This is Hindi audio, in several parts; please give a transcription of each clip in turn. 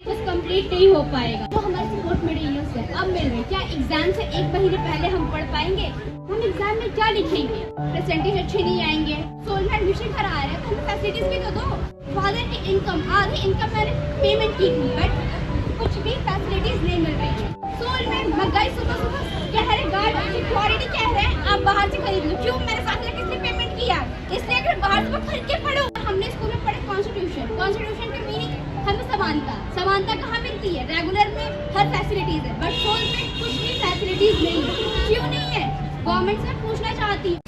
बस कंप्लीट नहीं हो पाएगा तो हमारे सपोर्ट मटेरियल्स है अब मिल रहे। क्या एग्जाम से एक महीने पहले हम पढ़ पाएंगे? हम एग्जाम में क्या लिखेंगे? परसेंटेज अच्छे नहीं आएंगे। सोल में एडमिशन करा रहे हैं तो हमें फैसिलिटीज भी तो दो। फादर की इनकम आधी इनकम मैंने पेमेंट की थी बट कुछ भी फैसिलिटीज नहीं मिल रही है। सोल में महंगाई सुबह सुबह कह रहे गार्ड सिक्योरिटी कह रहे हैं आप बाहर से खरीद लो। क्यों? मेरे साथ किसने पेमेंट किया? इसलिए अगर बाहर से खरीद के पढ़ो। हमने स्कूल में पढ़े कॉन्स्टिट्यूशन। कॉन्स्टिट्यूशन के मीनिंग हमें समानता कहाँ मिलती है? रेगुलर में हर फैसिलिटीज है बट सोल में कुछ भी फैसिलिटीज नहीं है। क्यों नहीं है? गवर्नमेंट से पूछना चाहती हूँ।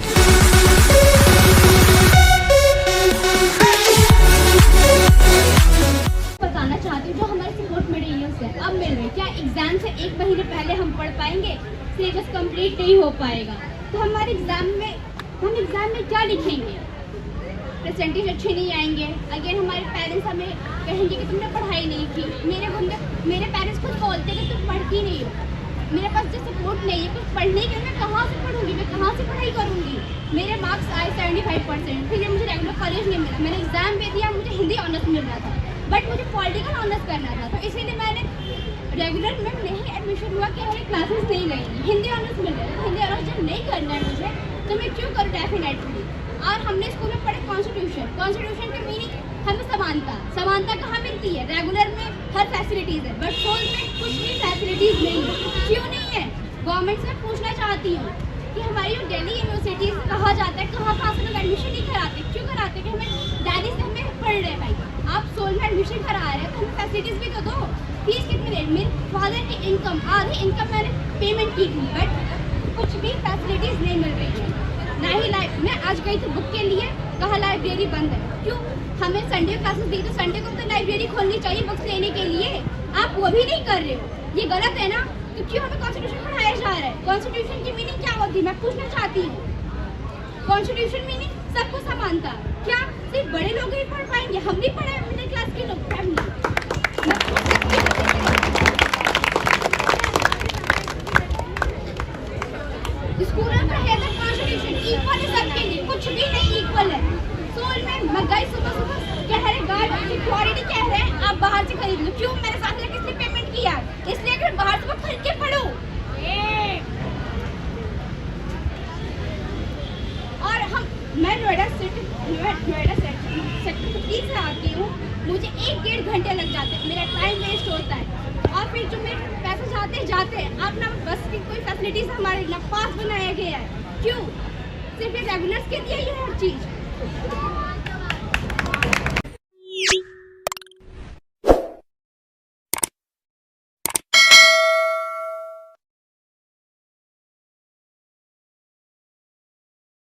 बताना चाहती हूँ जो हमारे सपोर्ट मटेरियल्स है अब मिल रहे। क्या एग्जाम से एक महीने पहले हम पढ़ पाएंगे? सिलेबस कंप्लीट नहीं हो पाएगा तो हमारे हम एग्जाम में क्या लिखेंगे? परसेंटेज अच्छे नहीं आएंगे। अगेन हमारे पेरेंट्स हमें कहेंगे कि तुमने पढ़ाई नहीं की। मेरे पेरेंट्स खुद बोलते हैं कि तुम पढ़ती नहीं हो। मेरे पास जो सपोर्ट नहीं है कुछ पढ़ने के लिए मैं कहाँ से पढ़ूंगी? मैं कहाँ से पढ़ाई करूँगी? मेरे मार्क्स आए 75%। फिर मुझे रेगुलर कॉलेज नहीं मिला। मैंने एग्जाम भी दिया, मुझे हिंदी ऑनर्स मिल रहा था बट मुझे पॉलिटिकल ऑनर्स करना था तो इसीलिए मैंने रेगुलर में नहीं एडमिशन हुआ कि हमारी क्लासेस नहीं गई। हिंदी ऑनर्स मिल रहा है। हिंदी ऑनर्स जब नहीं करना है मुझे तो मैं क्यों करूँ? डेफिनेटली। और हमने स्कूल में पढ़े कॉन्स्टिट्यूशन के मीनिंग हमें समानता कहाँ मिलती है? रेगुलर में हर फैसिलिटीज है बट सोल में कुछ भी फैसिलिटीज नहीं है। क्यों नहीं है? गवर्नमेंट से पूछना चाहती हूँ कि हमारी जो दिल्ली यूनिवर्सिटीज में कहा जाता है कहाँ से लोग एडमिशन नहीं कराते? क्यों कराते? कि हमें दिल्ली से हमें पढ़ रहे हैं भाई। आप सोल में एडमिशन करा रहे हैं तो हमें फैसिलिटीज भी तो दो। फीस कितनी है? मेरे फादर की इनकम आधी इनकम मैंने पेमेंट की थी बट कुछ भी फैसिलिटीज नहीं मिल रही है। ना ही मैं आज गई थी बुक के लिए, कहा लाइब्रेरी बंद है। क्यों? हमें संडे क्लासेस दी तो संडे को तो लाइब्रेरी खोलनी चाहिए बुक्स लेने के लिए। आप वो भी नहीं कर रहे हो, ये गलत है ना? तो क्यों हमें कॉन्स्टिट्यूशन पढ़ाया जा रहा है? कॉन्स्टिट्यूशन की मीनिंग क्या होती है मैं पूछना चाहती हूँ। कॉन्स्टिट्यूशन मीनिंग सबको समानता। क्या सिर्फ बड़े लोग ही पढ़ पाएंगे? हम नहीं पढ़े मिडिल क्लास के लोग? स्कूल में पढ़े तो कॉन्स्टिट्यूशन इक्वल है सबके लिए, कुछ भी नहीं इक्वल है। सोल में महंगाई सुबह कह रहे गार्ड सिक्योरिटी कह रहे हैं आप बाहर से खरीद लो। क्यों? मेरे साथ किसने पेमेंट किया? इसलिए अगर बाहर से खरीद के पढ़ो। और मैं नोएडा सेक्टर 30 से आती हूँ। मुझे 1-1.5 घंटे लग जाते हैं, मेरा टाइम वेस्ट होता है। और फिर जो मेरे पैसे जाते हैं अब ना बस की कोई फैसिलिटीज हमारे ना पास बनाया गया है। क्यों? सिर्फ रेगुलर्स के लिए ही हर चीज।